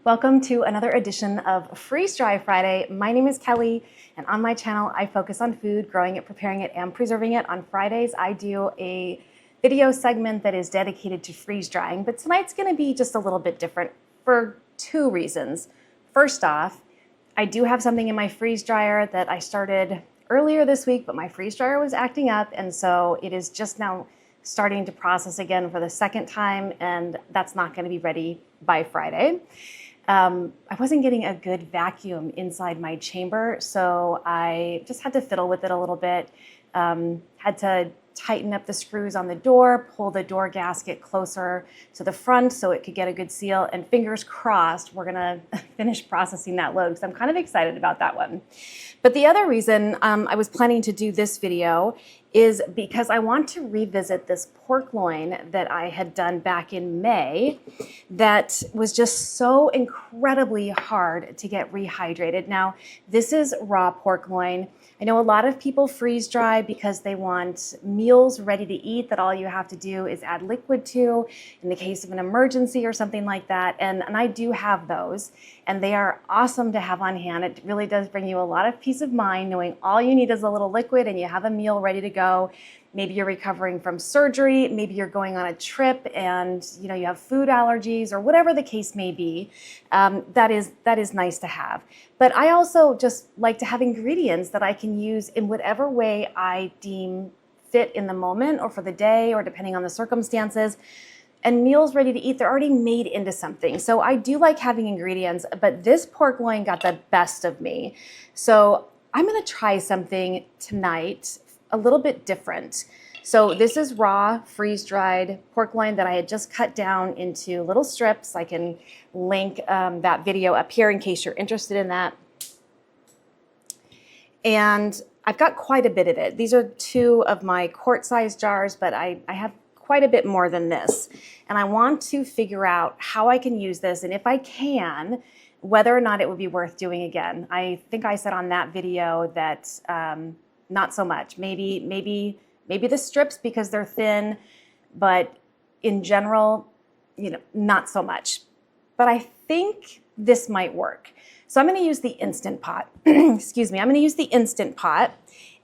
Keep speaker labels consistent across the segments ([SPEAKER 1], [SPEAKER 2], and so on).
[SPEAKER 1] Welcome to another edition of Freeze Dry Friday. My name is Kelly, and on my channel, I focus on food, growing it, preparing it, and preserving it. On Fridays, I do a video segment that is dedicated to freeze drying, but tonight's gonna be just a little bit different for two reasons. First off, I do have something in my freeze dryer that I started earlier this week, but my freeze dryer was acting up, and so it is just now starting to process again for the second time, and that's not gonna be ready by Friday. I wasn't getting a good vacuum inside my chamber, so I just had to fiddle with it a little bit. Had to tighten up the screws on the door, pull the door gasket closer to the front so it could get a good seal, and fingers crossed we're gonna finish processing that load because I'm kind of excited about that one. But the other reason I was planning to do this video is because I want to revisit this pork loin that I had done back in May that was just so incredibly hard to get rehydrated. Now, this is raw pork loin. I know a lot of people freeze dry because they want meals ready to eat that all you have to do is add liquid to in the case of an emergency or something like that. And I do have those, and they are awesome to have on hand. It really does bring you a lot of peace of mind knowing all you need is a little liquid and you have a meal ready to go. Maybe you're recovering from surgery, maybe you're going on a trip and you have food allergies or whatever the case may be. That is nice to have. But I also just like to have ingredients that I can use in whatever way I deem fit in the moment or for the day or depending on the circumstances. And meals ready to eat, they're already made into something. So I do like having ingredients, but this pork loin got the best of me. So I'm gonna try something tonight a little bit different. So this is raw, freeze-dried pork loin that I had just cut down into little strips. I can link that video up here in case you're interested in that. And I've got quite a bit of it. These are two of my quart-sized jars, but I have quite a bit more than this. And I want to figure out how I can use this, and if I can, whether or not it would be worth doing again. I think I said on that video that not so much. Maybe the strips because they're thin, but in general, not so much. But I think this might work. So I'm going to use the Instant Pot. Excuse me. I'm going to use the Instant Pot.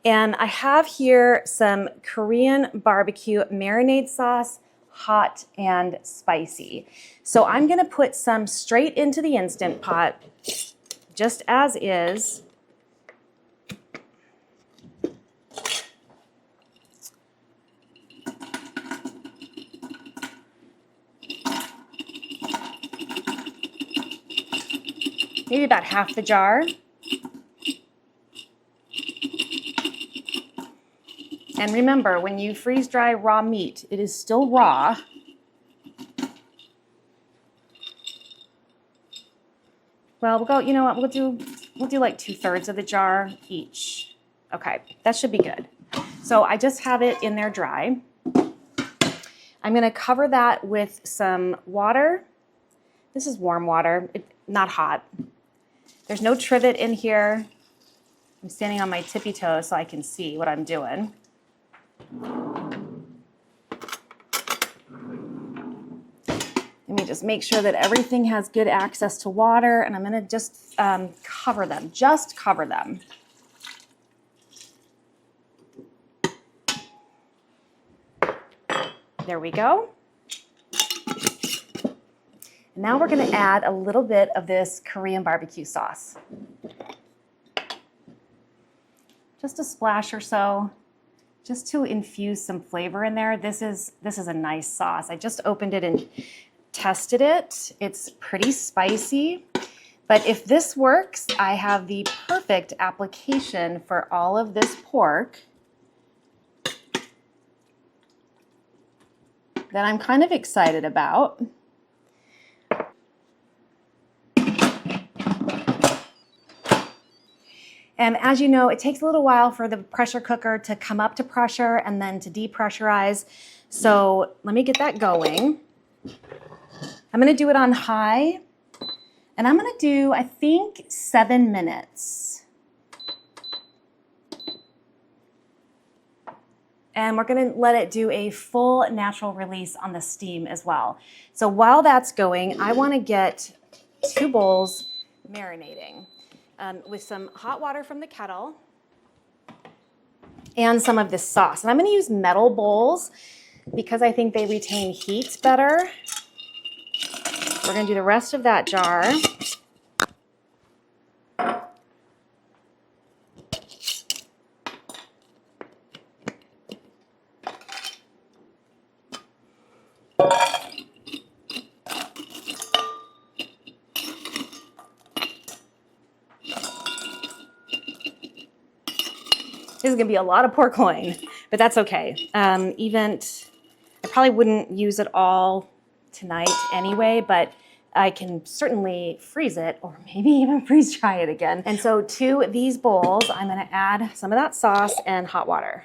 [SPEAKER 1] And I have here some Korean barbecue marinade sauce, hot and spicy. So I'm going to put some straight into the Instant Pot, just as is. Maybe about half the jar. And remember, when you freeze dry raw meat, it is still raw. Well, we'll go, you know what, we'll do like 2/3 of the jar each. Okay, that should be good. So I just have it in there dry. I'm gonna cover that with some water. This is warm water, not hot. There's no trivet in here. I'm standing on my tippy toes so I can see what I'm doing. Let me just make sure that everything has good access to water, and I'm gonna just cover them, There we go. Now we're going to add a little bit of this Korean barbecue sauce. Just a splash or so, just to infuse some flavor in there. This is a nice sauce. I just opened it and tested it. It's pretty spicy, but if this works, I have the perfect application for all of this pork that I'm kind of excited about. And as you know, it takes a little while for the pressure cooker to come up to pressure and then to depressurize. So let me get that going. I'm gonna do it on high, and I'm gonna do, I think, 7 minutes. And we're gonna let it do a full natural release on the steam as well. So while that's going, I wanna get 2 bowls marinating with some hot water from the kettle and some of this sauce. And I'm going to use metal bowls because I think they retain heat better. We're going to do the rest of that jar. This is going to be a lot of pork loin, but that's okay. I probably wouldn't use it all tonight anyway, but I can certainly freeze it or maybe even freeze dry it again. And so to these bowls, I'm going to add some of that sauce and hot water.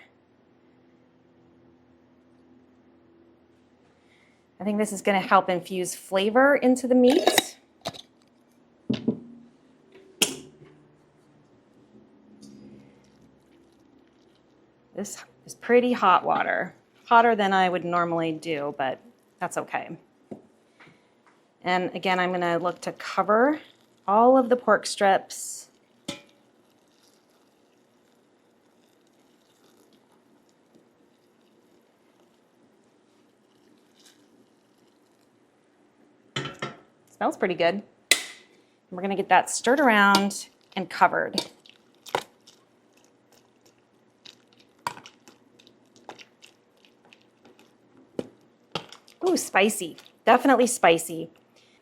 [SPEAKER 1] I think this is going to help infuse flavor into the meat. This is pretty hot water, hotter than I would normally do, but that's okay. And again, I'm going to look to cover all of the pork strips. Smells pretty good. And we're going to get that stirred around and covered. Ooh, spicy, definitely spicy.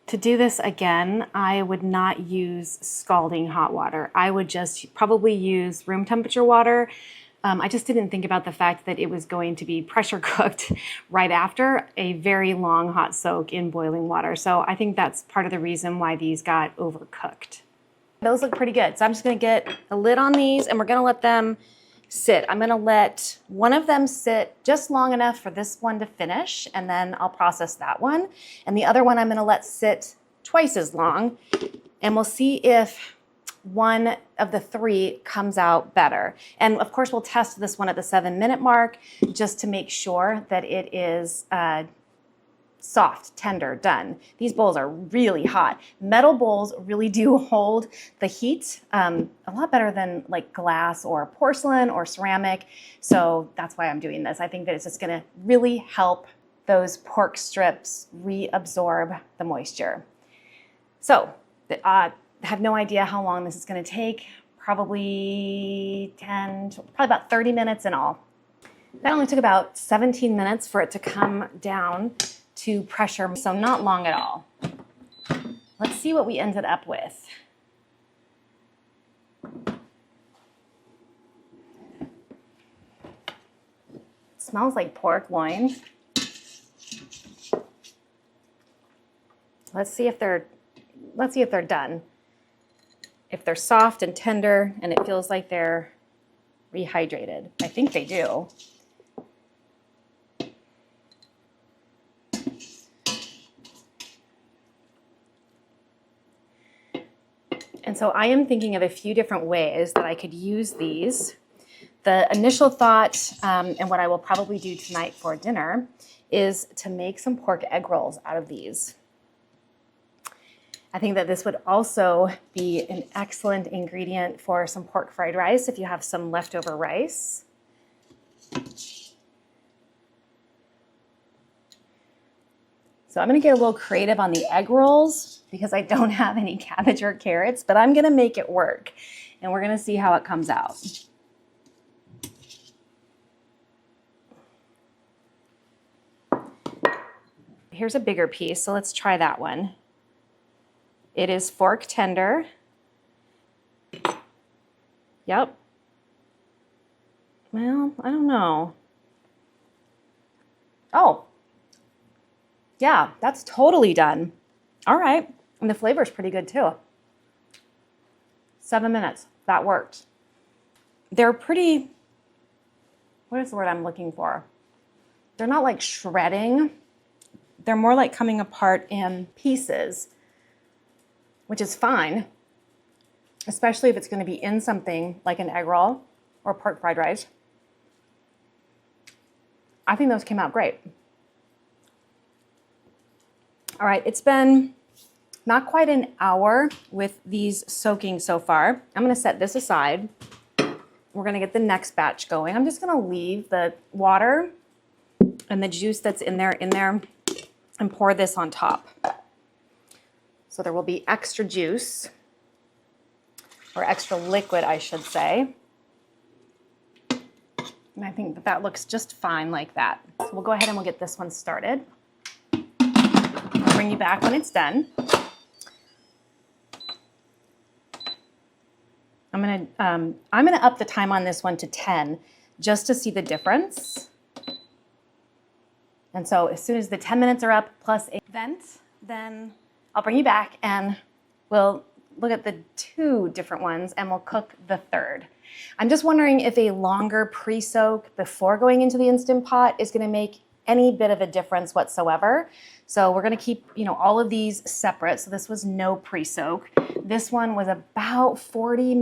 [SPEAKER 1] To do this again, I would not use scalding hot water. I would just probably use room temperature water. I just didn't think about the fact that it was going to be pressure cooked right after a very long hot soak in boiling water. So I think that's part of the reason why these got overcooked. Those look pretty good. So I'm just gonna get a lid on these and we're gonna let them sit. I'm gonna let one of them sit just long enough for this one to finish, and then I'll process that one. And the other one I'm gonna let sit twice as long, and we'll see if one of the 3 comes out better. And of course, we'll test this one at the 7-minute mark just to make sure that it is soft, tender, done. These bowls are really hot. Metal bowls really do hold the heat a lot better than like glass or porcelain or ceramic. So that's why I'm doing this. I think that it's just gonna really help those pork strips reabsorb the moisture. So I have no idea how long this is gonna take. Probably about 30 minutes in all. That only took about 17 minutes for it to come down to pressure, so not long at all. Let's see what we ended up with. It smells like pork loin. Let's see if they're done. If they're soft and tender and it feels like they're rehydrated. I think they do. And so I am thinking of a few different ways that I could use these. The initial thought, and what I will probably do tonight for dinner, is to make some pork egg rolls out of these. I think that this would also be an excellent ingredient for some pork fried rice if you have some leftover rice. So I'm gonna get a little creative on the egg rolls because I don't have any cabbage or carrots, but I'm gonna make it work and we're gonna see how it comes out. Here's a bigger piece, so let's try that one. It is fork tender. Yep. Well, I don't know. Oh. Yeah, that's totally done. All right, and the flavor is pretty good too. 7 minutes, that worked. They're pretty, what is the word I'm looking for? They're not like shredding. They're more like coming apart in pieces, which is fine, especially if it's gonna be in something like an egg roll or pork fried rice. I think those came out great. All right, it's been not quite an hour with these soaking so far. I'm gonna set this aside. We're gonna get the next batch going. I'm just gonna leave the water and the juice that's in there and pour this on top. So there will be extra juice, or extra liquid, I should say. And I think that looks just fine like that. So we'll go ahead and we'll get this one started. I'll bring you back when it's done. I'm gonna up the time on this one to 10 just to see the difference. And so as soon as the 10 minutes are up plus a vent, then I'll bring you back and we'll look at the 2 different ones and we'll cook the third. I'm just wondering if a longer pre-soak before going into the Instant Pot is gonna make any bit of a difference whatsoever. So we're gonna keep, all of these separate. So this was no pre-soak. This one was about 50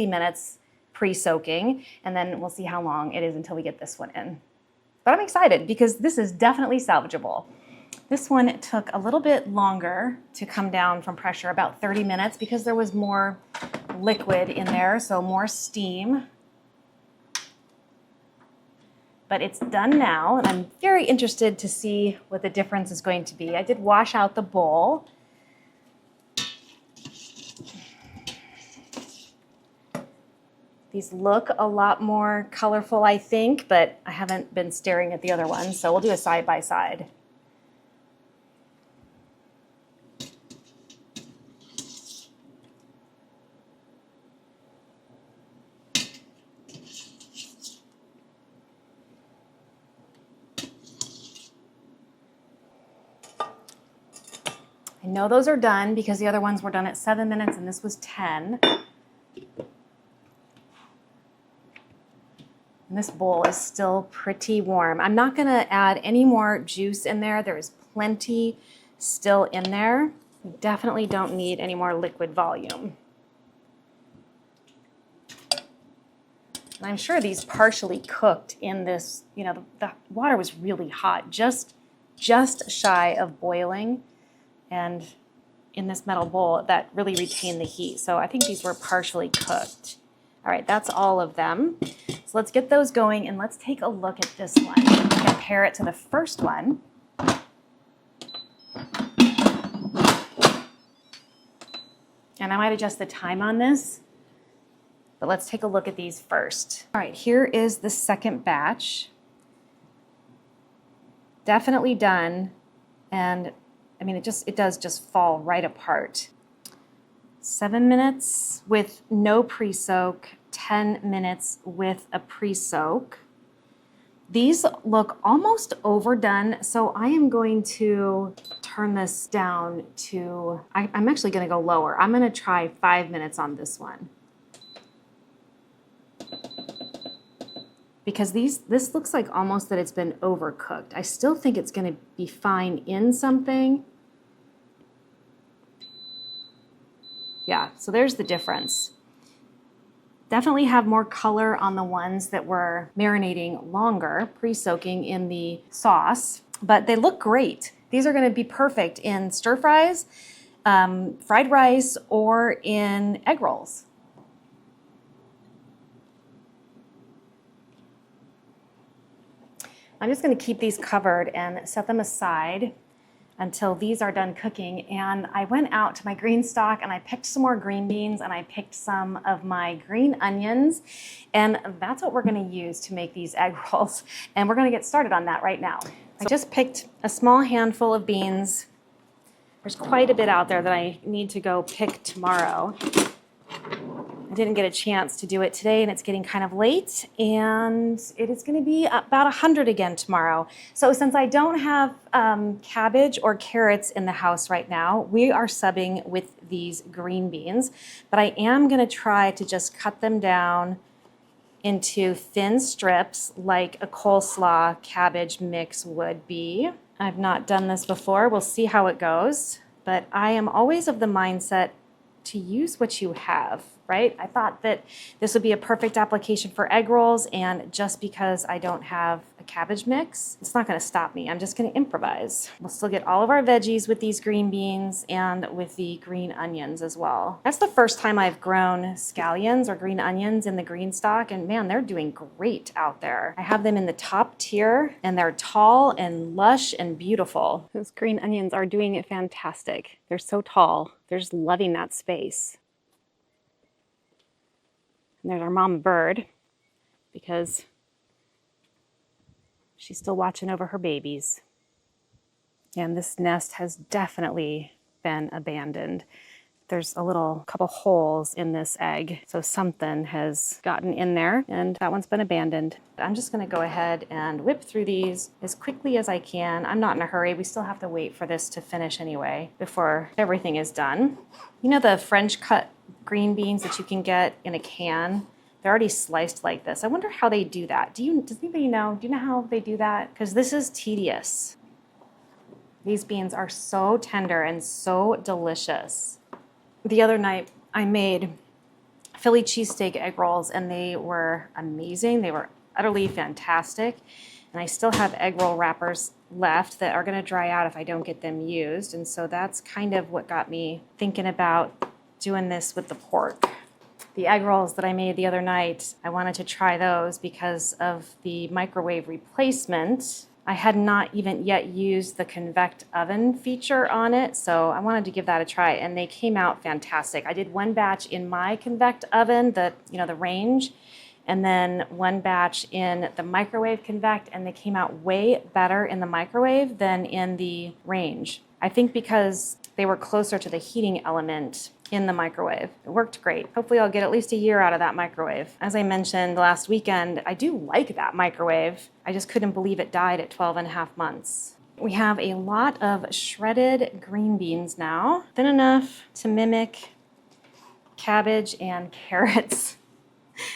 [SPEAKER 1] minutes pre-soaking, and then we'll see how long it is until we get this one in. But I'm excited because this is definitely salvageable. This one took a little bit longer to come down from pressure, about 30 minutes, because there was more liquid in there, so more steam. But it's done now, and I'm very interested to see what the difference is going to be. I did wash out the bowl. These look a lot more colorful, I think, but I haven't been staring at the other ones, so we'll do a side by side. I know those are done because the other ones were done at 7 minutes and this was 10. And this bowl is still pretty warm. I'm not gonna add any more juice in there. There is plenty still in there. We definitely don't need any more liquid volume. And I'm sure these partially cooked in this, the water was really hot, just shy of boiling. And in this metal bowl that really retained the heat. So I think these were partially cooked. All right, that's all of them. So let's get those going and let's take a look at this one. Compare it to the first one. And I might adjust the time on this, but let's take a look at these first. All right, here is the second batch. Definitely done. And I mean, it does just fall right apart. 7 minutes with no pre-soak, 10 minutes with a pre-soak. These look almost overdone, so I am going to turn this down to, I'm actually gonna go lower. I'm gonna try 5 minutes on this one. Because this looks like almost that it's been overcooked. I still think it's gonna be fine in something. Yeah, so there's the difference. Definitely have more color on the ones that were marinating longer, pre-soaking in the sauce, but they look great. These are gonna be perfect in stir fries, fried rice, or in egg rolls. I'm just gonna keep these covered and set them aside until these are done cooking. And I went out to my green stock and I picked some more green beans and I picked some of my green onions. And that's what we're gonna use to make these egg rolls. And we're gonna get started on that right now. I just picked a small handful of beans. There's quite a bit out there that I need to go pick tomorrow. I didn't get a chance to do it today and it's getting kind of late and it is gonna be about 100 again tomorrow. So since I don't have cabbage or carrots in the house right now, we are subbing with these green beans, but I am gonna try to just cut them down into thin strips like a coleslaw cabbage mix would be. I've not done this before, we'll see how it goes, but I am always of the mindset to use what you have, right? I thought that this would be a perfect application for egg rolls, and just because I don't have a cabbage mix. It's not gonna stop me. I'm just gonna improvise. We'll still get all of our veggies with these green beans and with the green onions as well. That's the first time I've grown scallions or green onions in the green stock, and man, they're doing great out there. I have them in the top tier and they're tall and lush and beautiful. Those green onions are doing fantastic. They're so tall. They're just loving that space. And there's our mama bird, because she's still watching over her babies. And this nest has definitely been abandoned. There's a little couple holes in this egg, so something has gotten in there, and that one's been abandoned. I'm just gonna go ahead and whip through these as quickly as I can. I'm not in a hurry. We still have to wait for this to finish anyway before everything is done. You know the French cut green beans that you can get in a can? They're already sliced like this. I wonder how they do that. Does anybody know? Do you know how they do that? Because this is tedious. These beans are so tender and so delicious. The other night I made Philly cheesesteak egg rolls, and they were amazing. They were utterly fantastic. And I still have egg roll wrappers left that are gonna dry out if I don't get them used. And so that's kind of what got me thinking about doing this with the pork. The egg rolls that I made the other night, I wanted to try those because of the microwave replacement. I had not even yet used the Convect oven feature on it, so I wanted to give that a try, and they came out fantastic. I did one batch in my Convect oven, the range, and then one batch in the microwave Convect, and they came out way better in the microwave than in the range. I think because they were closer to the heating element in the microwave. It worked great. Hopefully I'll get at least a year out of that microwave. As I mentioned last weekend, I do like that microwave. I just couldn't believe it died at 12.5 months. We have a lot of shredded green beans now, thin enough to mimic cabbage and carrots.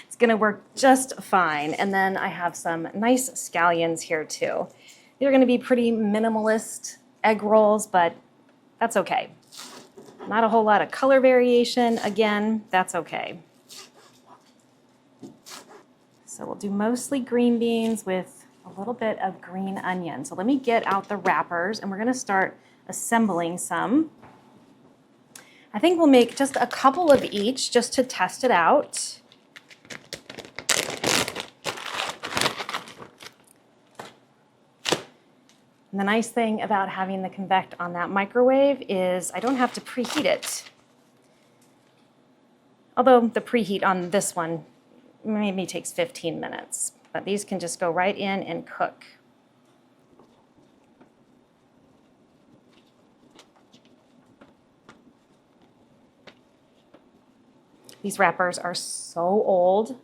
[SPEAKER 1] It's gonna work just fine. And then I have some nice scallions here too. They're gonna be pretty minimalist egg rolls, but that's okay. Not a whole lot of color variation. Again, that's okay. So we'll do mostly green beans with a little bit of green onion. So let me get out the wrappers, and we're gonna start assembling some. I think we'll make just a couple of each just to test it out. And the nice thing about having the Convect on that microwave is I don't have to preheat it. Although the preheat on this one maybe takes 15 minutes, but these can just go right in and cook. These wrappers are so old.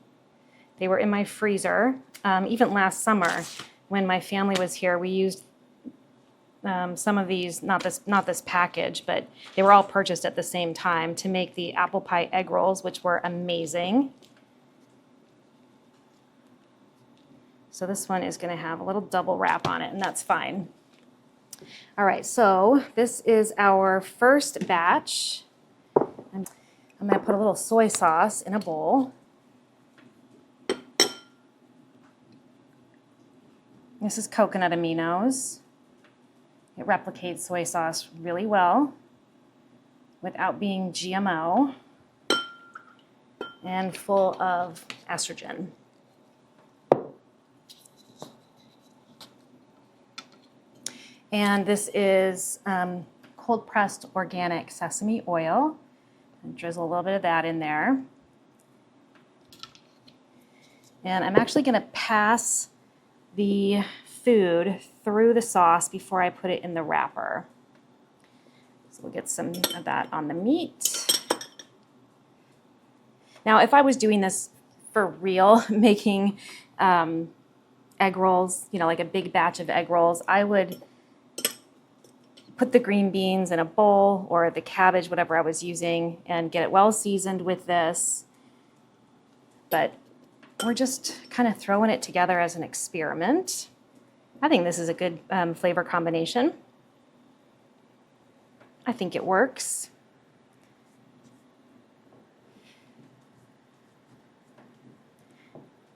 [SPEAKER 1] They were in my freezer. Even last summer when my family was here, we used some of these, not this package, but they were all purchased at the same time to make the apple pie egg rolls, which were amazing. So this one is going to have a little double wrap on it, and that's fine. All right, so this is our first batch. I'm going to put a little soy sauce in a bowl. This is coconut aminos. It replicates soy sauce really well without being GMO and full of estrogen. And this is cold-pressed organic sesame oil. And drizzle a little bit of that in there. And I'm actually going to pass the food through the sauce before I put it in the wrapper. So we'll get some of that on the meat. Now, if I was doing this for real, making egg rolls, like a big batch of egg rolls, I would put the green beans in a bowl, or the cabbage, whatever I was using, and get it well seasoned with this. But we're just kind of throwing it together as an experiment. I think this is a good flavor combination. I think it works.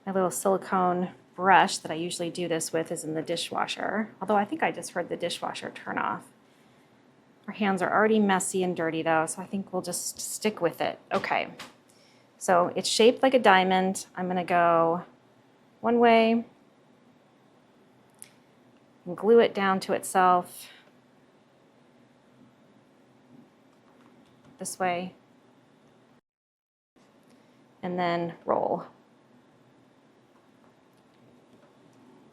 [SPEAKER 1] My little silicone brush that I usually do this with is in the dishwasher, although I think I just heard the dishwasher turn off. Our hands are already messy and dirty though, so I think we'll just stick with it. Okay, so it's shaped like a diamond. I'm gonna go one way and glue it down to itself. This way. And then roll.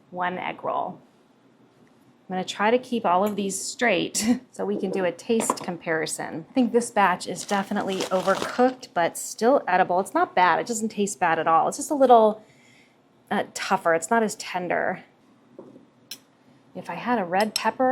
[SPEAKER 1] One egg roll. I'm going to try to keep all of these straight so we can do a taste comparison. I think this batch is definitely overcooked, but still edible. It's not bad. It doesn't taste bad at all. It's just a little tougher. It's not as tender. If I had a red pepper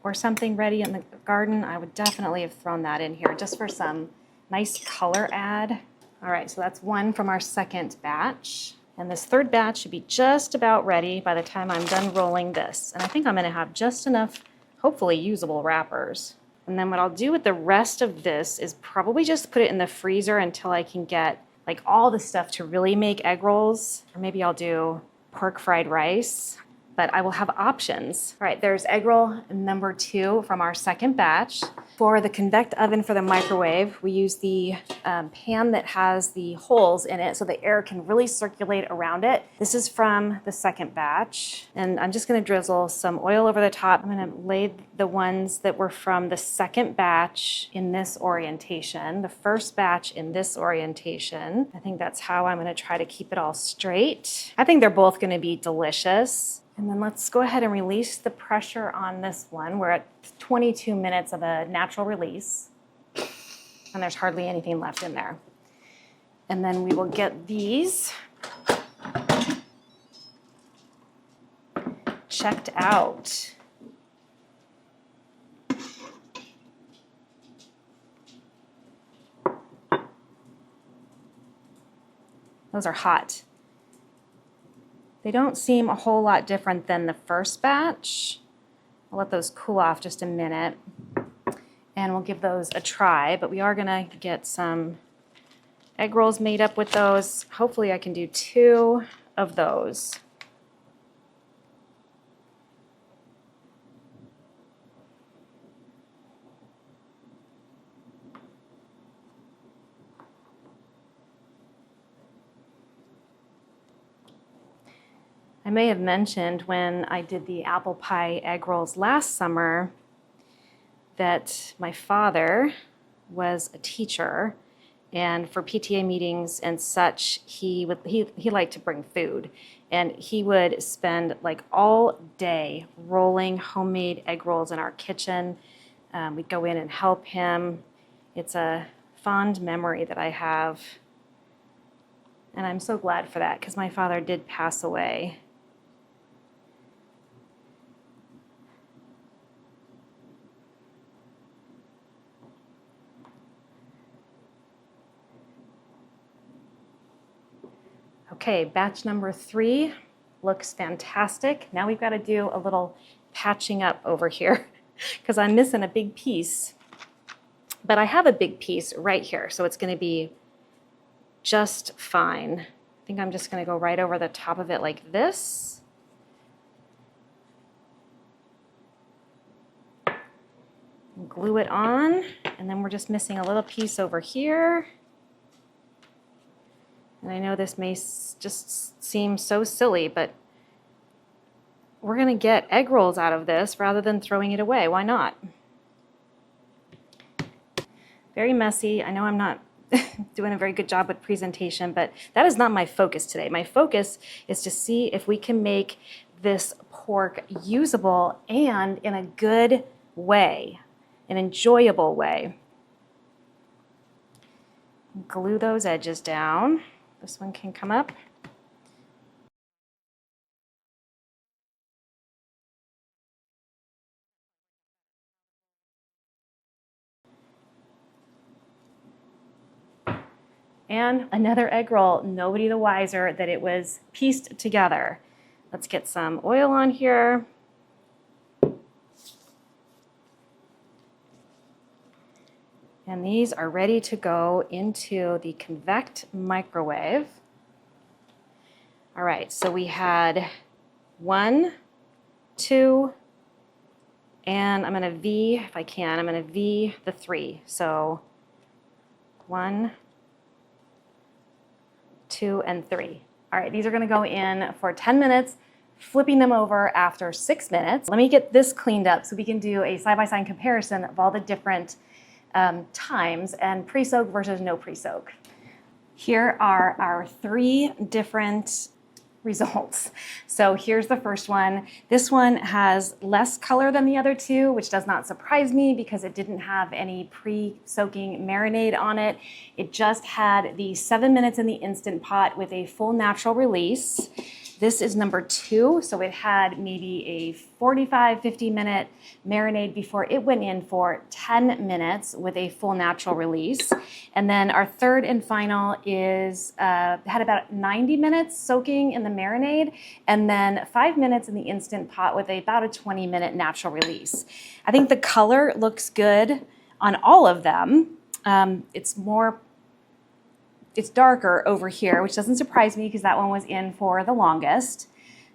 [SPEAKER 1] or something ready in the garden, I would definitely have thrown that in here just for some nice color add. All right, so that's one from our second batch. And this third batch should be just about ready by the time I'm done rolling this. And I think I'm gonna have just enough, hopefully usable wrappers. And then what I'll do with the rest of this is probably just put it in the freezer until I can get like all the stuff to really make egg rolls. Or maybe I'll do pork fried rice, but I will have options. All right, there's egg roll number 2 from our second batch. For the Convect oven for the microwave, we use the pan that has the holes in it so the air can really circulate around it. This is from the second batch, and I'm just gonna drizzle some oil over the top. I'm gonna lay the ones that were from the second batch in this orientation, the first batch in this orientation. I think that's how I'm gonna try to keep it all straight. I think they're both gonna be delicious. And then let's go ahead and release the pressure on this one. We're at 22 minutes of a natural release, and there's hardly anything left in there. And then we will get these checked out. Those are hot. They don't seem a whole lot different than the first batch. I'll let those cool off just a minute and we'll give those a try, but we are gonna get some egg rolls made up with those. Hopefully I can do 2 of those. I may have mentioned when I did the apple pie egg rolls last summer that my father was a teacher, and for PTA meetings and such, he liked to bring food, and he would spend like all day rolling homemade egg rolls in our kitchen. We'd go in and help him. It's a fond memory that I have, and I'm so glad for that because my father did pass away. Okay, batch number 3 looks fantastic. Now we've got to do a little patching up over here because I'm missing a big piece. But I have a big piece right here, so it's going to be just fine. I think I'm just going to go right over the top of it like this. Glue it on, and then we're just missing a little piece over here. And I know this may just seem so silly, but we're going to get egg rolls out of this rather than throwing it away. Why not? Very messy. I know I'm not doing a very good job with presentation, but that is not my focus today. My focus is to see if we can make this pork usable and in a good way, an enjoyable way. Glue those edges down. This one can come up. And another egg roll, nobody the wiser that it was pieced together. Let's get some oil on here. And these are ready to go into the Convect microwave. All right, so we had 1, 2, and I'm gonna V, if I can, I'm gonna V the 3. So 1, 2, and 3. All right, these are gonna go in for 10 minutes, flipping them over after 6 minutes. Let me get this cleaned up so we can do a side-by-side comparison of all the different times and pre-soak versus no pre-soak. Here are our 3 different results. So here's the first one. This one has less color than the other 2, which does not surprise me because it didn't have any pre-soaking marinade on it. It just had the 7 minutes in the Instant Pot with a full natural release. This is number 2, so it had maybe a 45, 50-minute marinade before it went in for 10 minutes with a full natural release. And then our third and final is had about 90 minutes soaking in the marinade, and then 5 minutes in the Instant Pot with about a 20-minute natural release. I think the color looks good on all of them. It's darker over here, which doesn't surprise me because that one was in for the longest.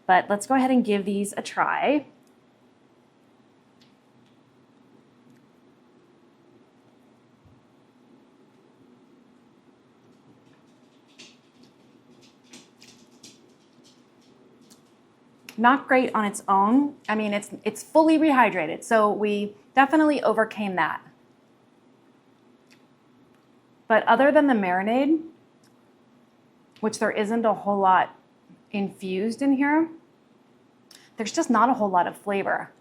[SPEAKER 1] But let's go ahead and give these a try. Not great on its own. I mean, it's fully rehydrated, so we definitely overcame that. But other than the marinade, which there isn't a whole lot infused in here, there's just not a whole lot of flavor.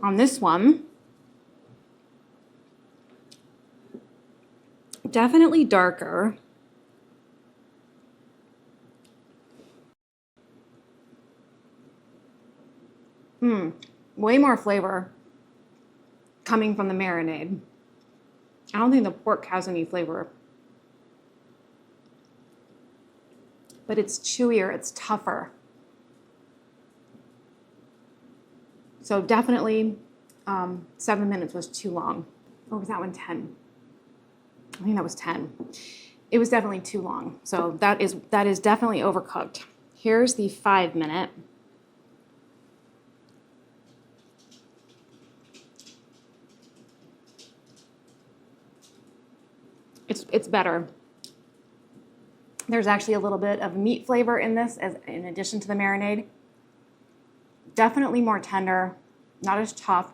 [SPEAKER 1] On this one, definitely darker. Way more flavor coming from the marinade. I don't think the pork has any flavor. But it's chewier, it's tougher. So definitely 7 minutes was too long. Or was that one 10? I think that was 10. It was definitely too long. So that is definitely overcooked. Here's the 5 minute. It's better. There's actually a little bit of meat flavor in this in addition to the marinade. Definitely more tender, not as tough.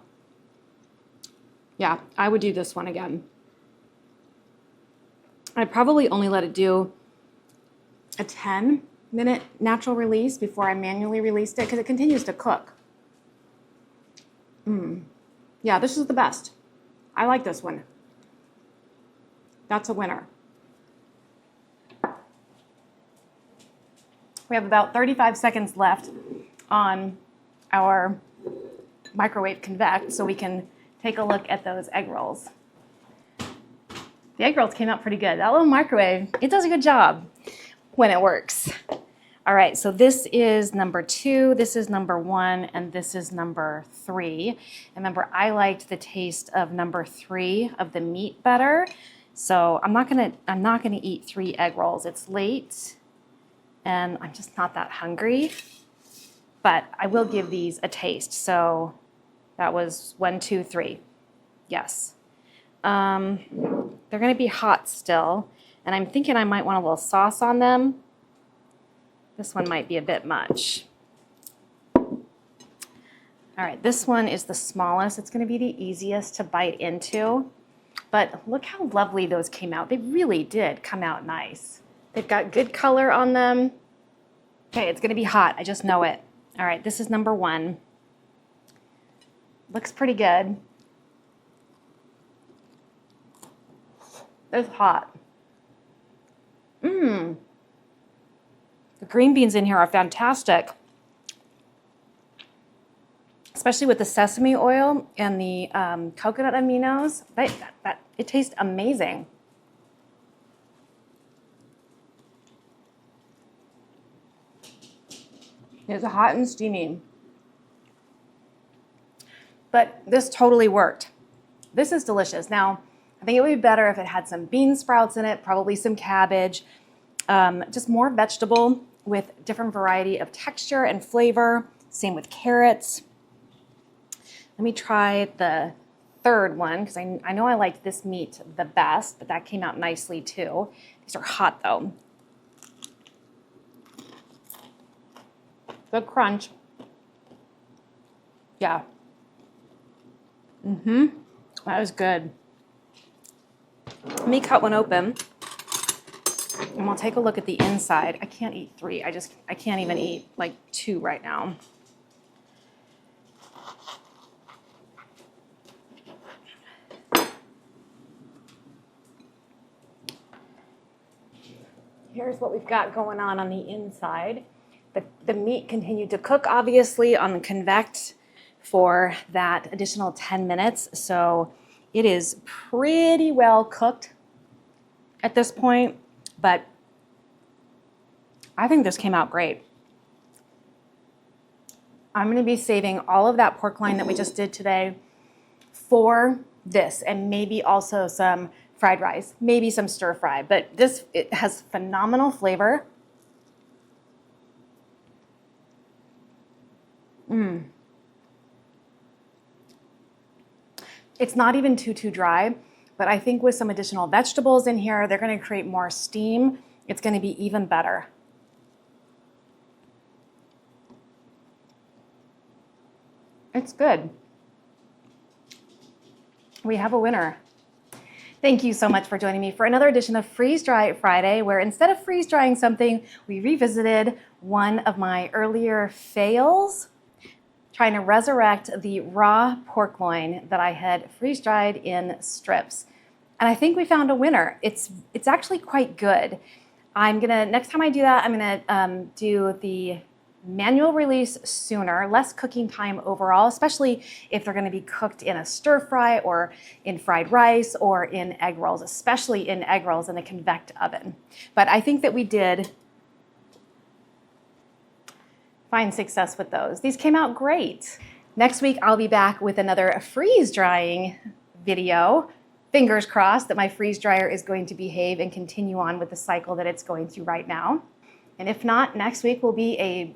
[SPEAKER 1] Yeah, I would do this one again. I'd probably only let it do a 10-minute natural release before I manually released it because it continues to cook. Yeah, this is the best. I like this one. That's a winner. We have about 35 seconds left on our microwave Convect, so we can take a look at those egg rolls. The egg rolls came out pretty good. That little microwave, it does a good job when it works. All right, so this is number 2, this is number 1, and this is number 3. And remember, I liked the taste of number 3 of the meat better. So I'm not gonna eat 3 egg rolls. It's late and I'm just not that hungry, but I will give these a taste. So that was 1, 2, 3. Yes. They're gonna be hot still, and I'm thinking I might want a little sauce on them. This one might be a bit much. All right, this one is the smallest. It's gonna be the easiest to bite into. But look how lovely those came out. They really did come out nice. They've got good color on them. Okay, it's gonna be hot, I just know it. All right, this is number 1. Looks pretty good. It's hot. The green beans in here are fantastic. Especially with the sesame oil and the coconut aminos. It tastes amazing. It's hot and steamy. But this totally worked. This is delicious. Now, I think it would be better if it had some bean sprouts in it, probably some cabbage. Just more vegetable with different variety of texture and flavor. Same with carrots. Let me try the third one because I know I liked this meat the best, but that came out nicely too. These are hot though. Good crunch. Yeah. That was good. Let me cut one open and we'll take a look at the inside. I can't eat 3. I can't even eat like 2 right now. Here's what we've got going on the inside. The meat continued to cook, obviously, on the Convect for that additional 10 minutes. So it is pretty well cooked at this point, but I think this came out great. I'm gonna be saving all of that pork loin that we just did today for this, and maybe also some fried rice, maybe some stir fry, but it has phenomenal flavor. It's not even too dry, but I think with some additional vegetables in here, they're gonna create more steam. It's gonna be even better. It's good. We have a winner. Thank you so much for joining me for another edition of Freeze Dry Friday, where instead of freeze drying something, we revisited one of my earlier fails, trying to resurrect the raw pork loin that I had freeze dried in strips. And I think we found a winner. It's actually quite good. Next time I do that, I'm gonna do the manual release sooner, less cooking time overall, especially if they're gonna be cooked in a stir fry or in fried rice or in egg rolls, especially in egg rolls in the Convect oven. But I think that we did find success with those. These came out great. Next week, I'll be back with another freeze drying video. Fingers crossed that my freeze dryer is going to behave and continue on with the cycle that it's going through right now. And if not, next week will be a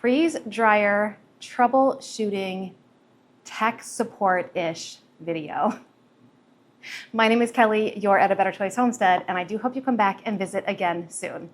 [SPEAKER 1] freeze dryer troubleshooting tech support-ish video. My name is Kelly, you're at A Better Choice Homestead, and I do hope you come back and visit again soon.